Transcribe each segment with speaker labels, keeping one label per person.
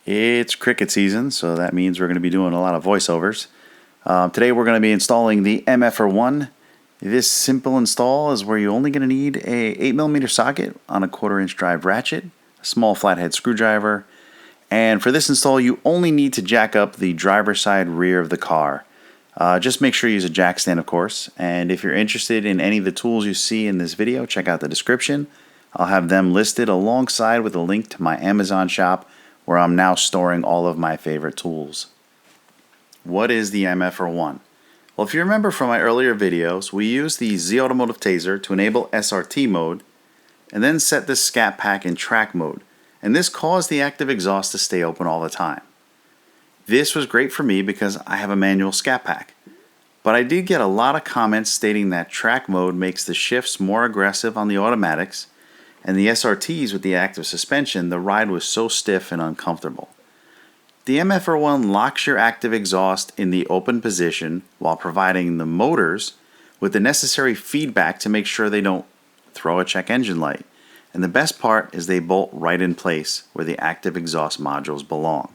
Speaker 1: It's cricket season, so that means we're going to be doing a lot of voiceovers. Today we're going to be installing the MFER-1. This simple install is where you're only going to need a 8mm socket on a 1/4" drive ratchet, a small flathead screwdriver, and for this install you only need to jack up the driver's side rear of the car. Just make sure you use a jack stand, of course, and if you're interested in any of the tools you see in this video, check out the description. I'll have them listed alongside with a link to my Amazon shop where I'm now storing all of my favorite tools. What is the MFER-1? Well, if you remember from my earlier videos, we used the Z Automotive Taser to enable SRT mode and then set the scat pack in track mode, and this caused the active exhaust to stay open all the time. This was great for me because I have a manual scat pack, but I did get a lot of comments stating that track mode makes the shifts more aggressive on the automatics, and the SRTs with the active suspension, the ride was so stiff and uncomfortable. The MFER-1 locks your active exhaust in the open position while providing the motors with the necessary feedback to make sure they don't throw a check engine light. And the best part is they bolt right in place where the active exhaust modules belong.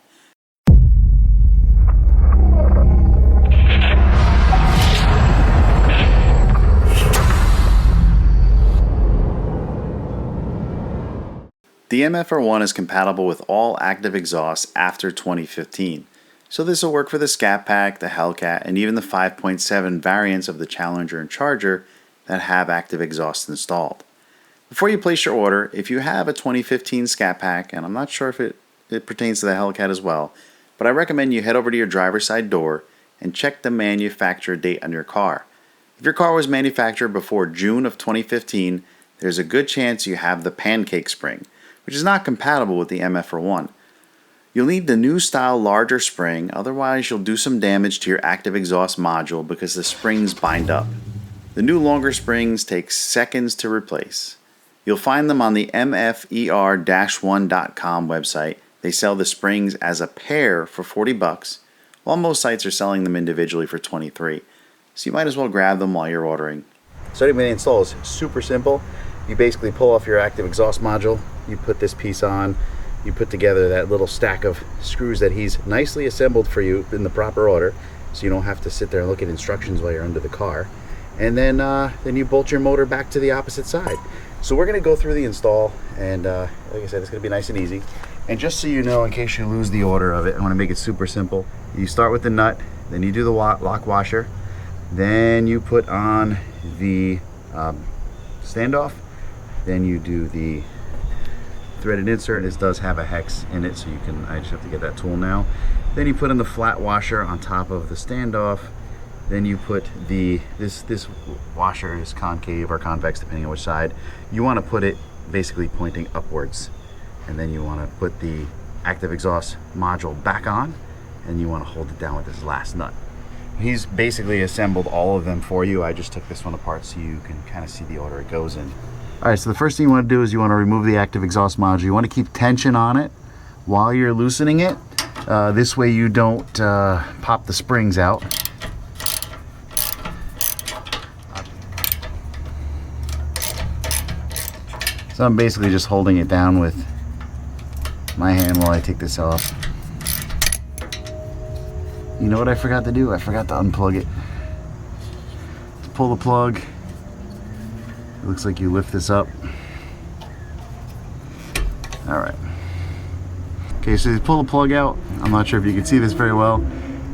Speaker 1: The MFER-1 is compatible with all active exhausts after 2015, so this will work for the Scat Pack, the Hellcat, and even the 5.7 variants of the Challenger and Charger that have active exhausts installed. Before you place your order, if you have a 2015 Scat Pack, and I'm not sure if it pertains to the Hellcat as well, but I recommend you head over to your driver's side door and check the manufacturer date on your car. If your car was manufactured before June of 2015, there's a good chance you have the pancake spring, which is not compatible with the MFER-1. You'll need the new style larger spring, otherwise you'll do some damage to your active exhaust module because the springs bind up. The new longer springs take seconds to replace. You'll find them on the MFER-1.com website. They sell the springs as a pair for $40, while most sites are selling them individually for $23. So you might as well grab them while you're ordering. Starting with the install is super simple. You basically pull off your active exhaust module, you put this piece on, you put together that little stack of screws that he's nicely assembled for you in the proper order, so you don't have to sit there and look at instructions while you're under the car. And then you bolt your motor back to the opposite side. So we're going to go through the install, and like I said, it's going to be nice and easy. And just so you know, in case you lose the order of it, I want to make it super simple. You start with the nut, then you do the lock washer, then you put on the standoff, then you do the threaded insert. This does have a hex in it, so you can, I just have to get that tool now. Then you put in the flat washer on top of the standoff. Then you put this washer is concave or convex depending on which side. You want to put it basically pointing upwards, and then you want to put the active exhaust module back on, and you want to hold it down with this last nut. He's basically assembled all of them for you. I just took this one apart so you can kind of see the order it goes in. Alright, so the first thing you want to do is you want to remove the active exhaust module. You want to keep tension on it while you're loosening it. This way you don't pop the springs out. So I'm basically just holding it down with my hand while I take this off. You know what I forgot to do? I forgot to unplug it. Let's pull the plug. It looks like you lift this up. Alright. Okay, so you pull the plug out. I'm not sure if you can see this very well,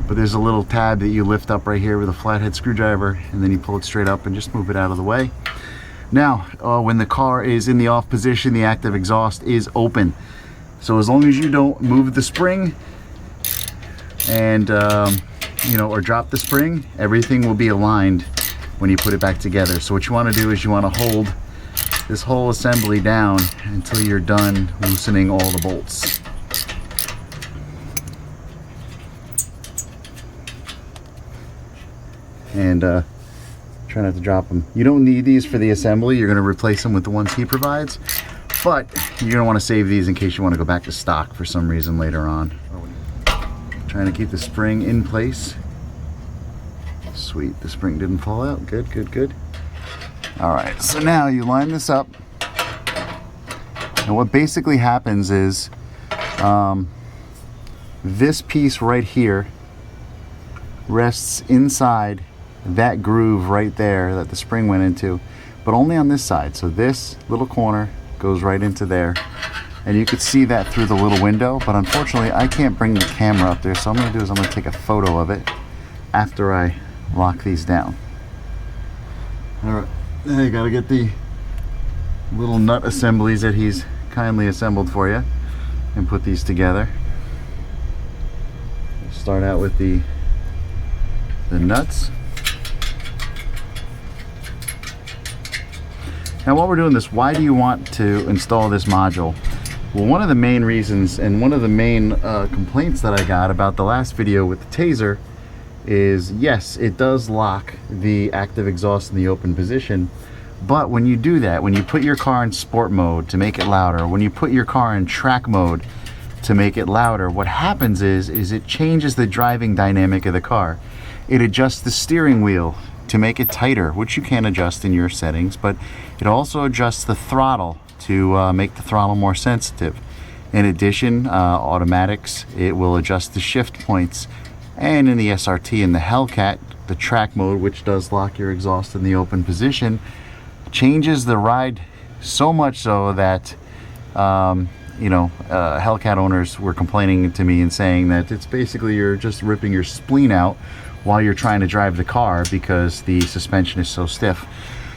Speaker 1: but there's a little tab that you lift up right here with a flathead screwdriver, and then you pull it straight up and just move it out of the way. Now, when the car is in the off position, the active exhaust is open. So as long as you don't move the spring and or drop the spring, everything will be aligned when you put it back together. So what you want to do is you want to hold this whole assembly down until you're done loosening all the bolts. And try not to drop them. You don't need these for the assembly. You're going to replace them with the ones he provides, but you're going to want to save these in case you want to go back to stock for some reason later on. Trying to keep the spring in place. Sweet, the spring didn't fall out. Good, good, good. All right, so now you line this up, and what basically happens is this piece right here rests inside that groove right there that the spring went into, but only on this side. So this little corner goes right into there, and you could see that through the little window, but unfortunately I can't bring the camera up there, so I'm going to do is I'm going to take a photo of it after I lock these down. Alright, now you got to get the little nut assemblies that he's kindly assembled for you and put these together. We'll start out with the nuts. Now while we're doing this, why do you want to install this module? Well, one of the main reasons and one of the main complaints that I got about the last video with the Taser is, yes, it does lock the active exhaust in the open position, but when you do that, when you put your car in sport mode to make it louder, when you put your car in track mode to make it louder, what happens is it changes the driving dynamic of the car. It adjusts the steering wheel to make it tighter, which you can adjust in your settings, but it also adjusts the throttle to make the throttle more sensitive. In addition, automatics, it will adjust the shift points, and in the SRT and the Hellcat, the track mode, which does lock your exhaust in the open position, changes the ride so much so that Hellcat owners were complaining to me and saying that it's basically you're just ripping your spleen out while you're trying to drive the car because the suspension is so stiff.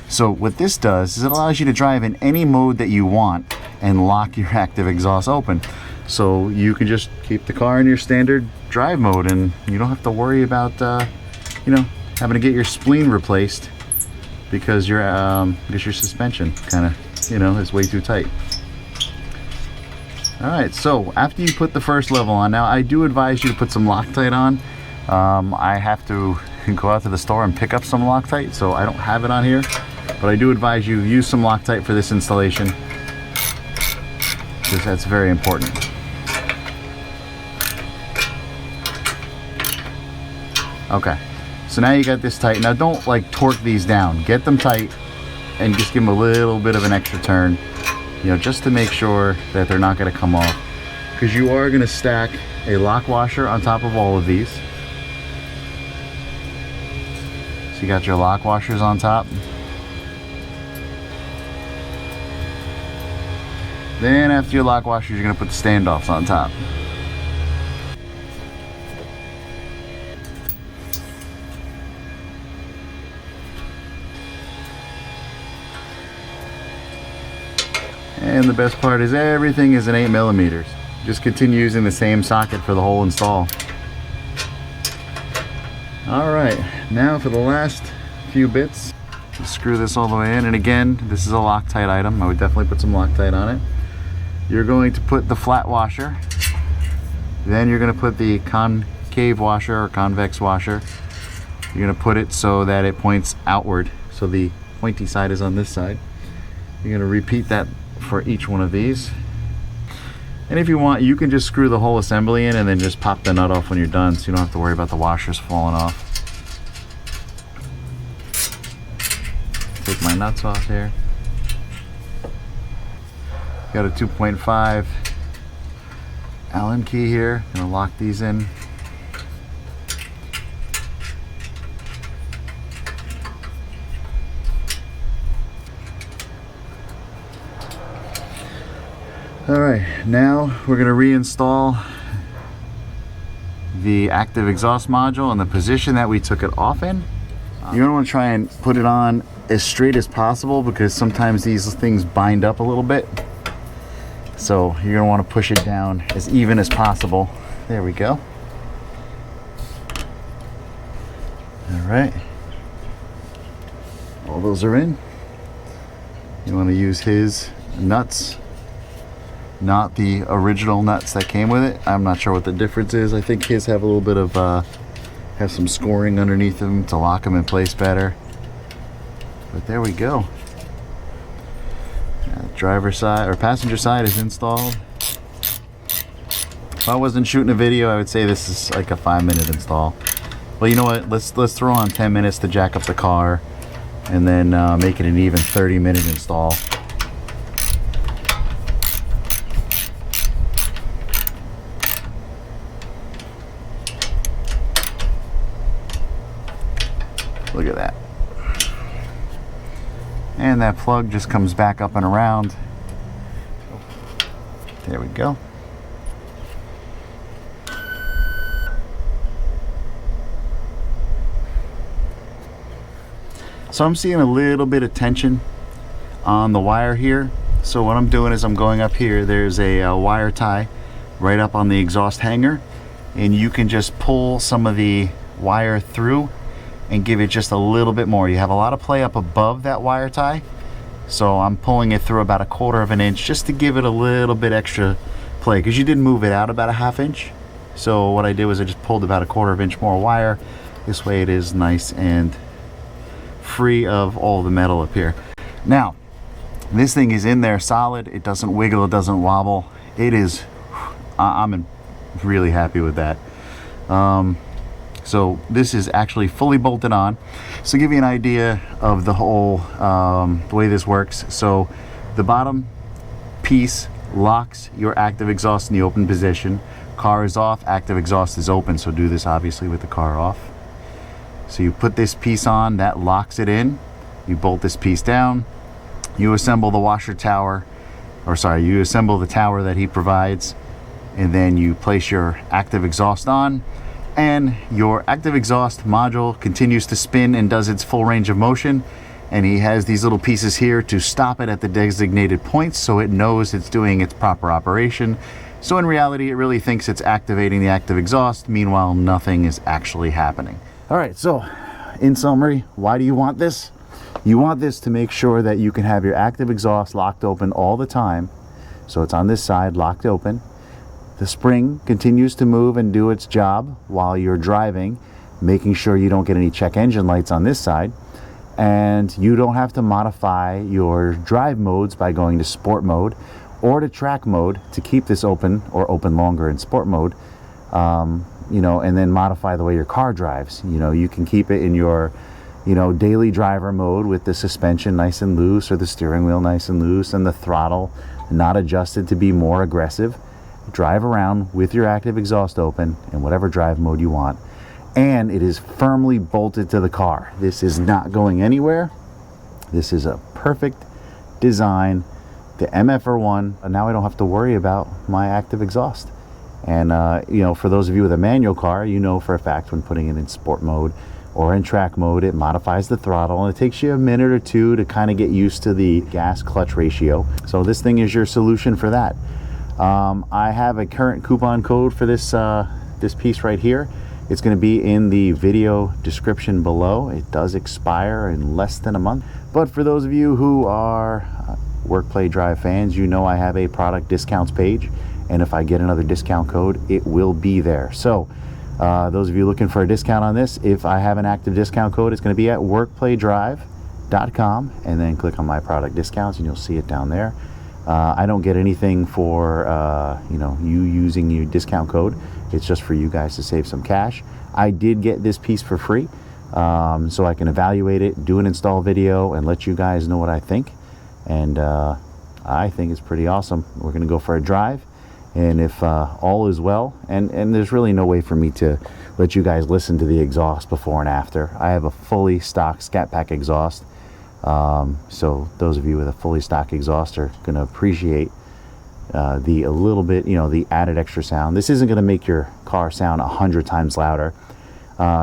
Speaker 1: So what this does is it allows you to drive in any mode that you want and lock your active exhaust open. So you can just keep the car in your standard drive mode, and you don't have to worry about having to get your spleen replaced because your suspension kind of is way too tight. All right, so after you put the first level on, now I do advise you to put some Loctite on. I have to go out to the store and pick up some Loctite, so I don't have it on here, but I do advise you use some Loctite for this installation because that's very important. Okay, so now you got this tight. Now don't torque these down. Get them tight and just give them a little bit of an extra turn, just to make sure that they're not going to come off, because you are going to stack a lock washer on top of all of these. So you got your lock washers on top. Then after your lock washers, you're going to put the standoffs on top. And the best part is everything is in 8mm. Just continue using the same socket for the whole install. Alright, now for the last few bits, screw this all the way in. And again, this is a Loctite item. I would definitely put some Loctite on it. You're going to put the flat washer. Then you're going to put the concave washer or convex washer. You're going to put it so that it points outward. So the pointy side is on this side. You're going to repeat that for each one of these. And if you want, you can just screw the whole assembly in and then just pop the nut off when you're done, so you don't have to worry about the washers falling off. Take my nuts off here. Got a 2.5 Allen key here. Gonna lock these in. Alright, now we're going to reinstall the active exhaust module in the position that we took it off in. You're going to want to try and put it on as straight as possible because sometimes these things bind up a little bit. So you're going to want to push it down as even as possible. There we go. Alright. All those are in. You want to use his nuts, not the original nuts that came with it. I'm not sure what the difference is. I think his have a little bit of have some scoring underneath them to lock them in place better. But there we go. Driver side or passenger side is installed. If I wasn't shooting a video, I would say this is like a 5-minute install. Well, you know what? Let's throw on 10 minutes to jack up the car, and then make it an even 30-minute install. Look at that. And that plug just comes back up and around. There we go. So I'm seeing a little bit of tension on the wire here. So what I'm doing is I'm going up here. There's a wire tie right up on the exhaust hanger, and you can just pull some of the wire through and give it just a little bit more. You have a lot of play up above that wire tie, so I'm pulling it through about 1/4 of an inch just to give it a little bit extra play, because you did move it out about 1/2 inch. So what I did was I just pulled about 1/4 inch more wire. This way it is nice and free of all the metal up here. Now this thing is in there solid. It doesn't wiggle, it doesn't wobble. It is, I'm really happy with that. So this is actually fully bolted on. So to give you an idea of the whole the way this works, so the bottom piece locks your active exhaust in the open position. Car is off, active exhaust is open, so do this obviously with the car off. So you put this piece on, that locks it in. You bolt this piece down, you assemble the washer tower, or sorry, you assemble the tower that he provides, and then you place your active exhaust on, and your active exhaust module continues to spin and does its full range of motion. And he has these little pieces here to stop it at the designated points so it knows it's doing its proper operation. So in reality, it really thinks it's activating the active exhaust. Meanwhile, nothing is actually happening. All right, so in summary, why do you want this? You want this to make sure that you can have your active exhaust locked open all the time. So it's on this side, locked open. The spring continues to move and do its job while you're driving, making sure you don't get any check engine lights on this side. And you don't have to modify your drive modes by going to sport mode or to track mode to keep this open, or open longer in sport mode, you know, and then modify the way your car drives. You know, you can keep it in your, you know, daily driver mode with the suspension nice and loose, or the steering wheel nice and loose, and the throttle not adjusted to be more aggressive. Drive around with your active exhaust open in whatever drive mode you want. And it is firmly bolted to the car. This is not going anywhere. This is a perfect design. The MFER-1, and now I don't have to worry about my active exhaust. And you know, for those of you with a manual car, you know for a fact when putting it in sport mode or in track mode, it modifies the throttle, and it takes you a minute or two to kind of get used to the gas clutch ratio. So this thing is your solution for that. I have a current coupon code for this this piece right here. It's going to be in the video description below. It does expire in less than a month. But for those of you who are WorkPlay Drive fans, you know I have a product discounts page. And if I get another discount code, it will be there. So those of you looking for a discount on this, if I have an active discount code, it's going to be at WorkPlayDrive.com. And then click on my product discounts and you'll see it down there. I don't get anything for you know, you using your discount code. It's just for you guys to save some cash. I did get this piece for free, so I can evaluate it, do an install video, and let you guys know what I think. And I think it's pretty awesome. We're going to go for a drive, and if all is well, and there's really no way for me to let you guys listen to the exhaust before and after. I have a fully stock Scat Pack exhaust. So those of you with a fully stock exhaust are going to appreciate the a little bit, you know, the added extra sound. This isn't going to make your car sound 100 times louder.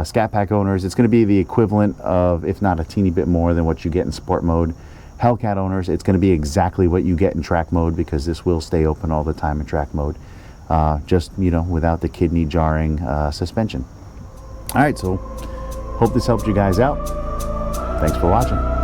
Speaker 1: Scat Pack owners, it's going to be the equivalent of, if not a teeny bit more than what you get in sport mode. Hellcat owners, it's going to be exactly what you get in track mode, because this will stay open all the time in track mode. Just, you know, without the kidney jarring suspension. All right, so hope this helped you guys out. Thanks for watching.